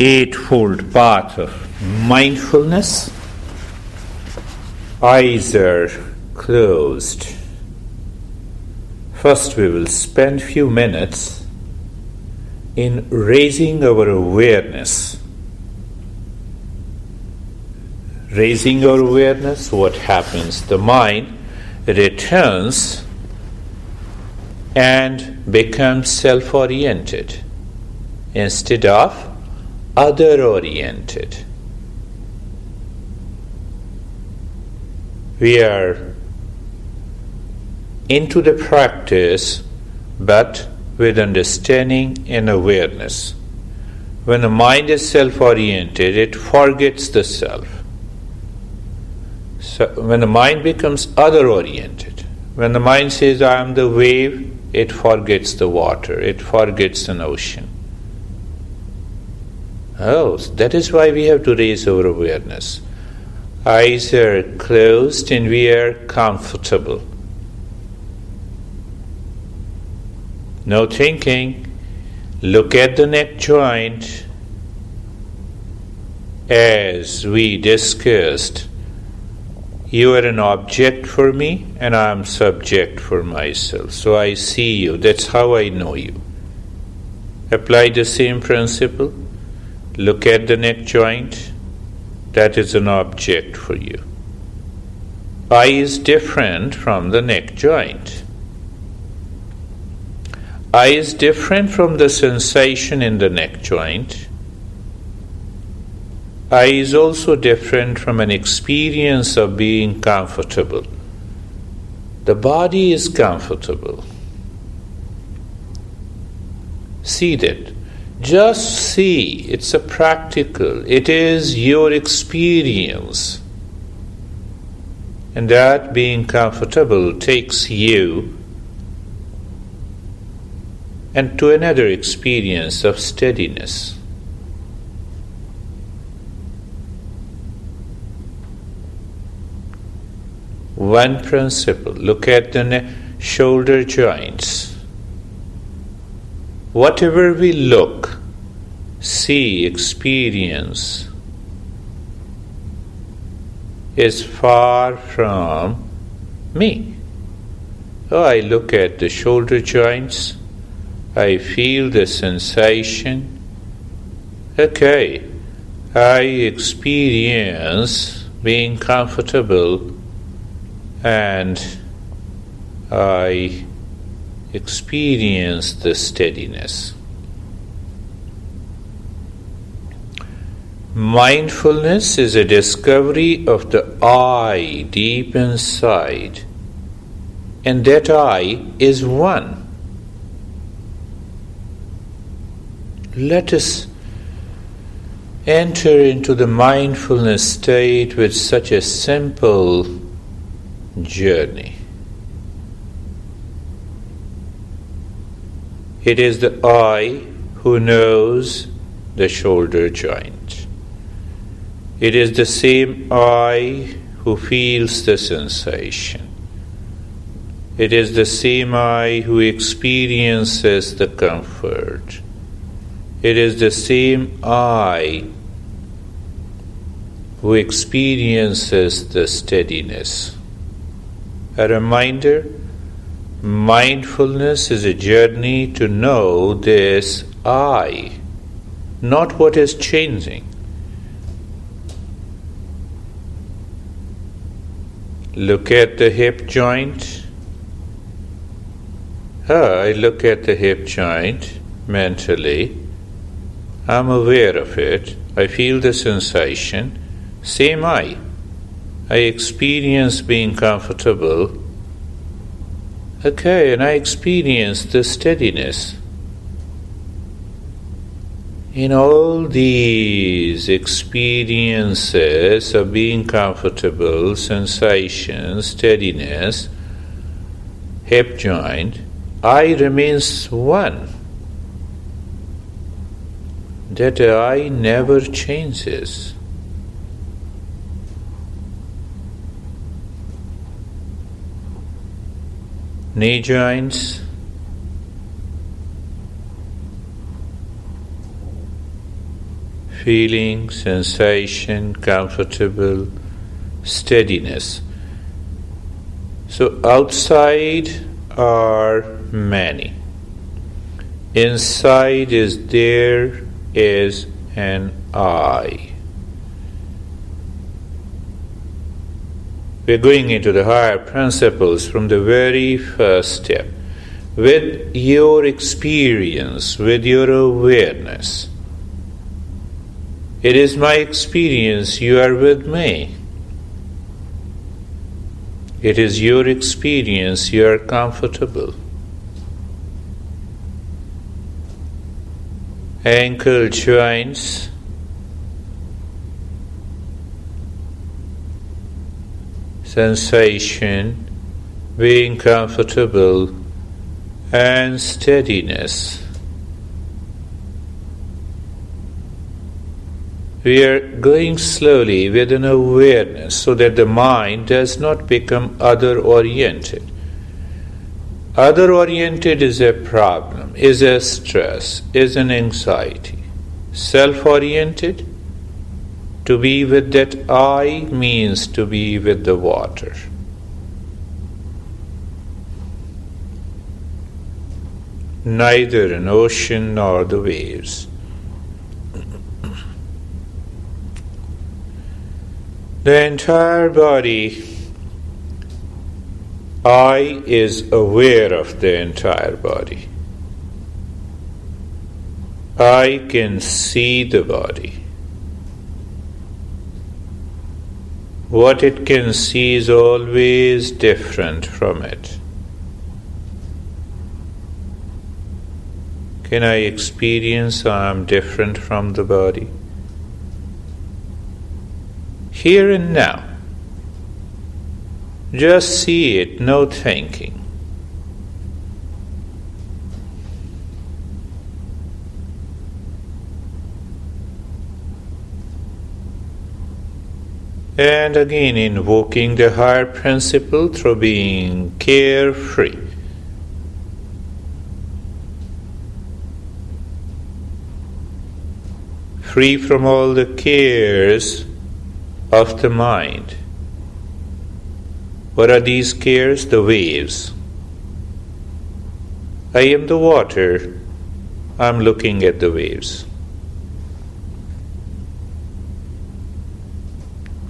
Eightfold path of mindfulness. Eyes are closed. First, we will spend few minutes in raising our awareness. Raising our awareness, what happens? The mind returns and becomes self-oriented instead of other-oriented. We are into the practice, but with understanding and awareness. When the mind is self-oriented, it forgets the self. So when the mind becomes other-oriented, when the mind says, I am the wave, it forgets the water, it forgets an ocean. Oh, that is why we have to raise our awareness. Eyes are closed and we are comfortable. No thinking. Look at the neck joint. As we discussed, you are an object for me and I am subject for myself. So I see you. That's how I know you. Apply the same principle. Look at the neck joint. That is an object for you. Eye is different from the neck joint. Eye is different from the sensation in the neck joint. Eye is also different from an experience of being comfortable. The body is comfortable. See that. Just see, it's a practical, it is your experience. And that being comfortable takes you and to another experience of steadiness. One principle, look at the shoulder joints. Whatever we look, see, experience is far from me. Oh, I look at the shoulder joints, I feel the sensation. Okay, I experience being comfortable and I experience the steadiness. Mindfulness is a discovery of the I deep inside, and that I is one. Let us enter into the mindfulness state with such a simple journey. It is the I who knows the shoulder joint. It is the same I who feels the sensation. It is the same I who experiences the comfort. It is the same I who experiences the steadiness. A reminder, mindfulness is a journey to know this I, not what is changing. Look at the hip joint. I look at the hip joint mentally. I'm aware of it. I feel the sensation. Same I. I experience being comfortable. Okay, and I experience the steadiness. In all these experiences of being comfortable, sensation, steadiness, hip joint, I remains one. That I never changes. Knee joints, feeling, sensation, comfortable, steadiness. So outside are many. Inside is there is an I. We're going into the higher principles from the very first step. With your experience, with your awareness. It is my experience, you are with me. It is your experience, you are comfortable. Ankle joints, sensation, being comfortable, and steadiness. We are going slowly with an awareness so that the mind does not become other-oriented. Other-oriented is a problem, is a stress, is an anxiety. Self-oriented, to be with that I means to be with the water. Neither an ocean nor the waves. The entire body, I is aware of the entire body. I can see the body. What it can see is always different from it. Can I experience I am different from the body? Here and now. Just see it, no thinking. And again invoking the higher principle through being carefree. Free from all the cares of the mind. What are these cares? The waves. I am the water. I am looking at the waves.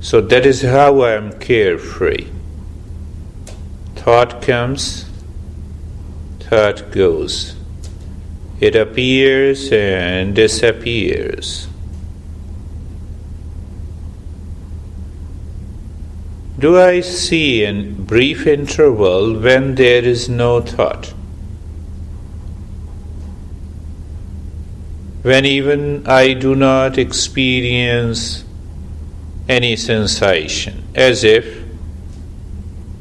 So that is how I am carefree. Thought comes, thought goes. It appears and disappears. Do I see a brief interval when there is no thought? When even I do not experience any sensation, as if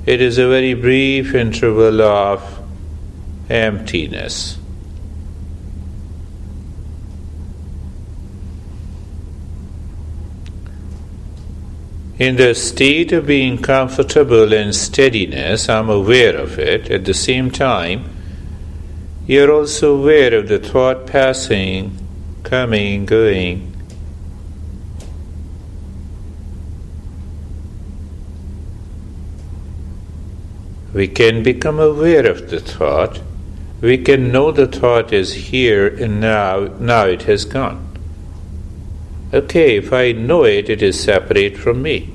it is a very brief interval of emptiness. In the state of being comfortable and steadiness, I'm aware of it. At the same time, you're also aware of the thought passing, coming, going. We can become aware of the thought. We can know the thought is here and now it has gone. Okay, if I know it, it is separate from me.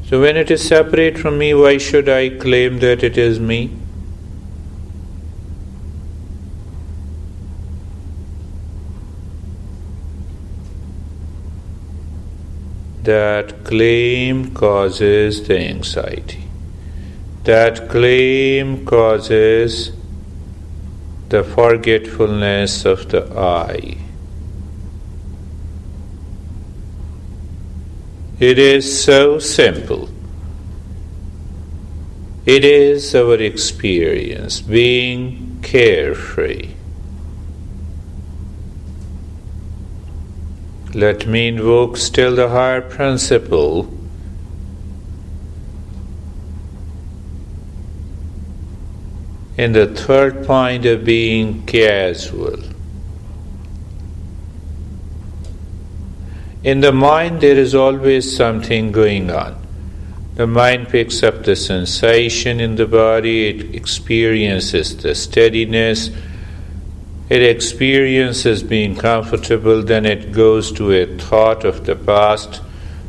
So when it is separate from me, why should I claim that it is me? That claim causes the anxiety. That claim causes the forgetfulness of the I. It is so simple. It is our experience, being carefree. Let me invoke still the higher principle. in the third point of being casual. In the mind, there is always something going on. The mind picks up the sensation in the body, it experiences the steadiness, it experiences being comfortable, then it goes to a thought of the past,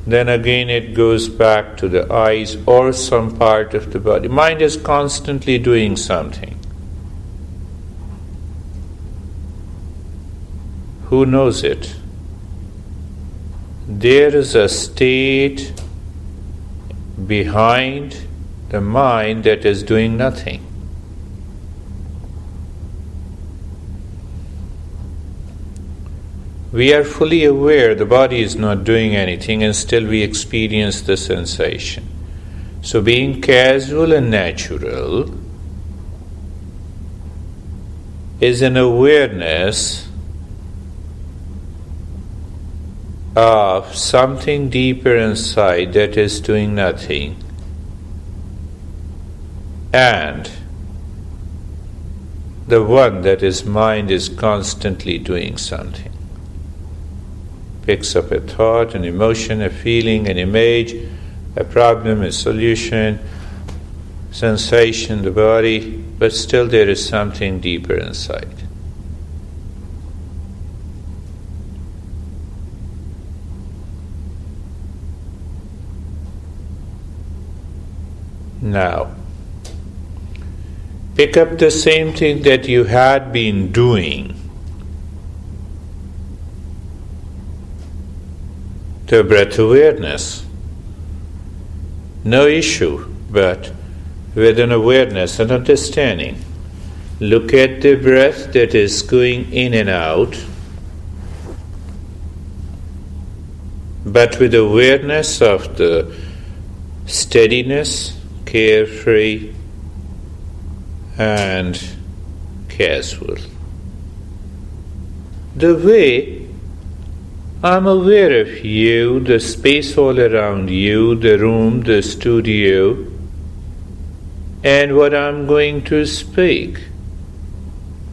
then again it goes back to the eyes or some part of the body. Mind is constantly doing something. Who knows it? There is a state behind the mind that is doing nothing. We are fully aware the body is not doing anything, and still we experience the sensation. So being casual and natural is an awareness of something deeper inside that is doing nothing, and the one that is mind is constantly doing something. Picks up a thought, an emotion, a feeling, an image, a problem, a solution, sensation, the body, but still there is something deeper inside. Now, pick up the same thing that you had been doing. The breath awareness. No issue, but with an awareness and understanding. Look at the breath that is going in and out, but with awareness of the steadiness, carefree and casual. The way I'm aware of you, the space all around you, the room, the studio, and what I'm going to speak.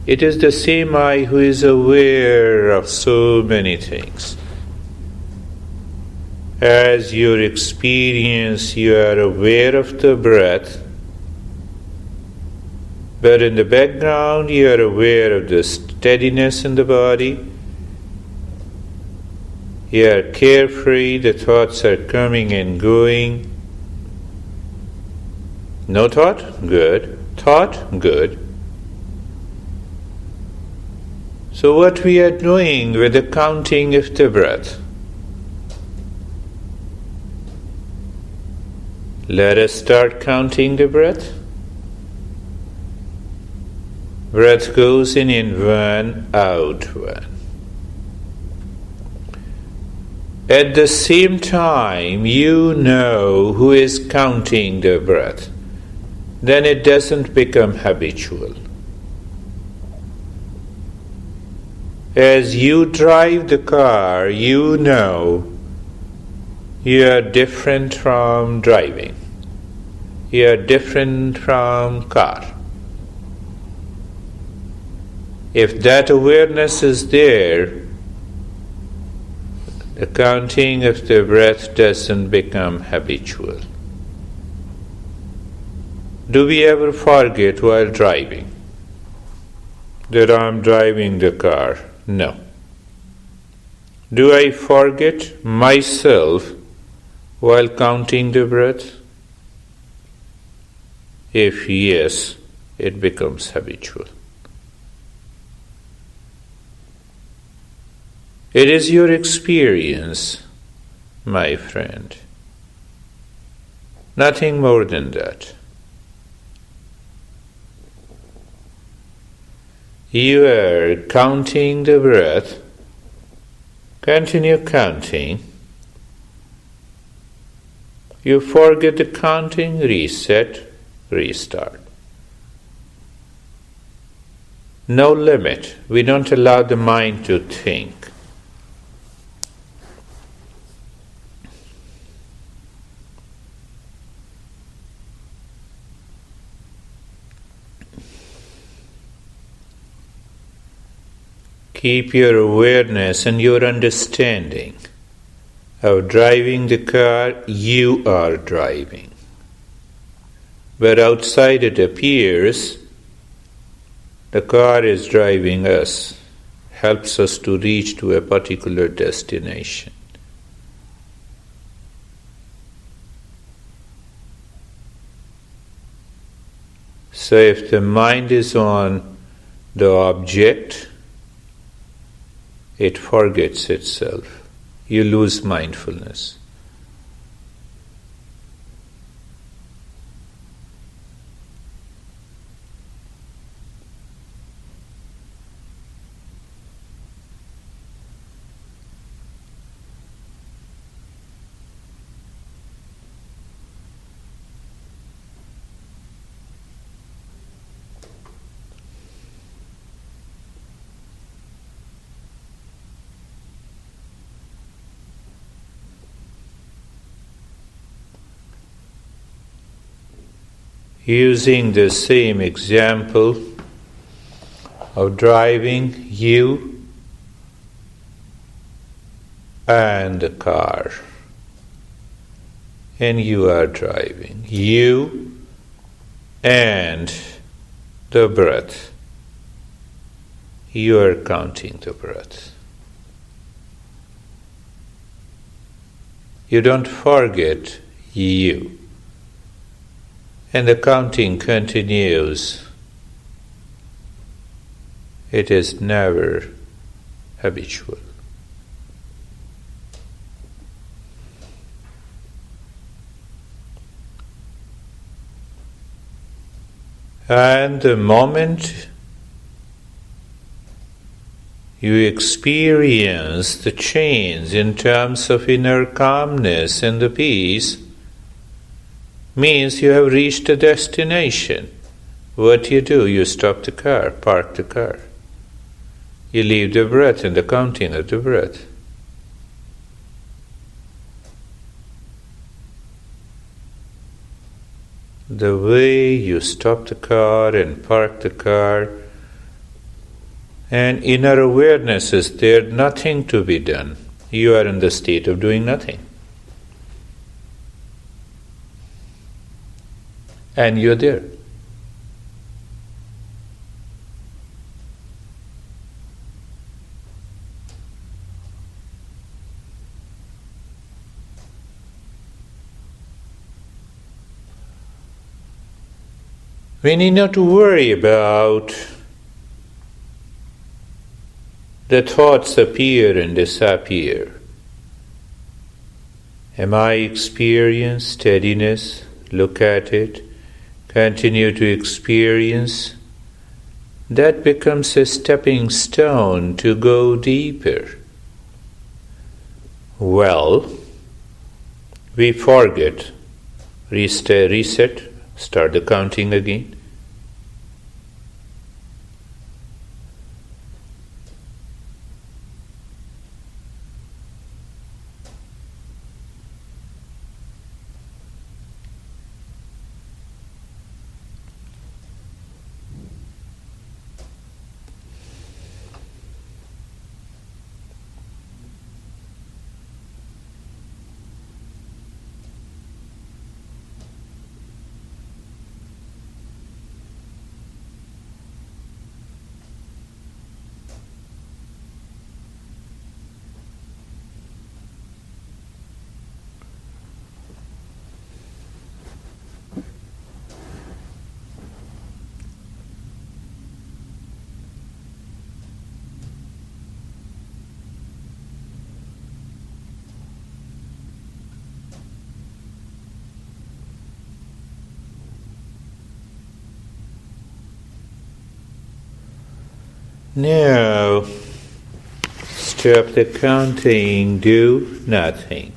It is the same I who is aware of so many things. As your experience, you are aware of the breath, but in the background, you are aware of the steadiness in the body. You are carefree, the thoughts are coming and going. No thought? Good. Thought? Good. So what we are doing with the counting of the breath? Let us start counting the breath. Breath goes in one, out one. At the same time, you know who is counting the breath. Then it doesn't become habitual. As you drive the car, you know you are different from driving. You are different from car. If that awareness is there, the counting of the breath doesn't become habitual. Do we ever forget while driving that I'm driving the car? No. Do I forget myself while counting the breath? If yes, it becomes habitual. It is your experience, my friend. Nothing more than that. You are counting the breath. Continue counting. You forget the counting, reset, restart. No limit. We don't allow the mind to think. Keep your awareness and your understanding of driving the car you are driving. But outside it appears the car is driving us, helps us to reach to a particular destination. So if the mind is on the object, it forgets itself. You lose mindfulness. Using the same example of driving you and the car, and you are driving, you and the breath, you are counting the breath. You don't forget you. And the counting continues. It is never habitual. And the moment you experience the change in terms of inner calmness and the peace, means you have reached a destination. What do? You stop the car, park the car. You leave the breath and the counting of the breath. The way you stop the car and park the car, and inner awareness is there, nothing to be done. You are in the state of doing nothing. And you're there. We need not to worry about the thoughts appear and disappear. Am I experience steadiness? Look at it. Continue to experience. That becomes a stepping stone to go deeper. Well, we forget. Reset, start the counting again. Now, stop the counting, do nothing.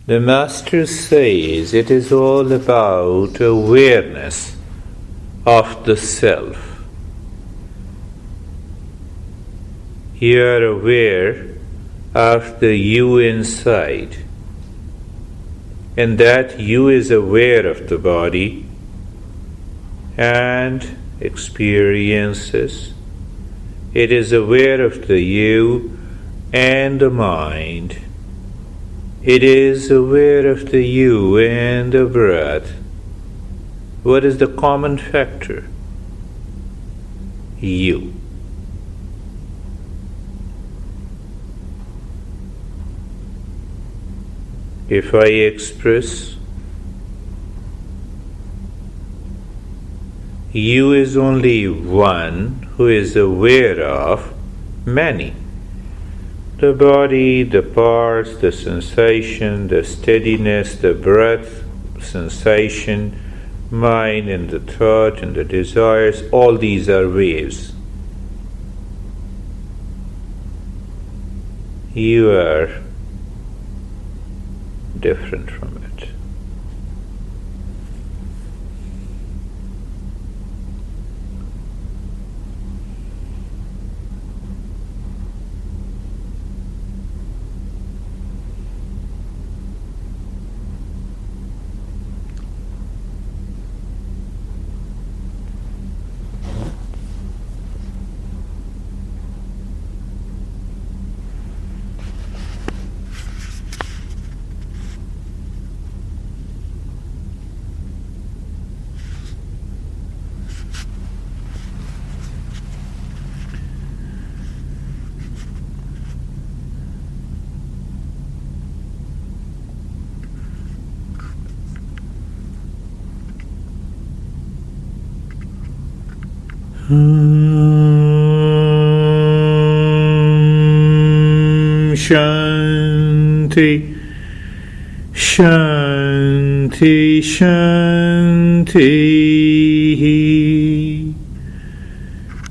The Master says it is all about awareness of the self. You are aware of the you inside. and that you is aware of the body and experiences. It is aware of the you and the mind. It is aware of the you and the breath. What is the common factor? You. If I express, you is only one who is aware of many. The body, the parts, the sensation, the steadiness, the breath, sensation, mind and the thought and the desires, all these are waves. You are different from it. Shanti, Shanti, Shanti.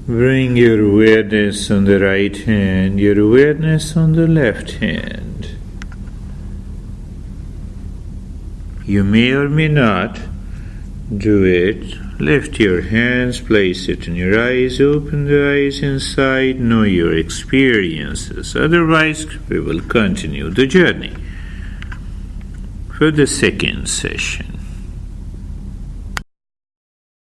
Bring your awareness on the right hand, your awareness on the left hand. You may or may not do it. Lift your hands, place it in your eyes, open the eyes inside, know your experiences. Otherwise, we will continue the journey for the second session.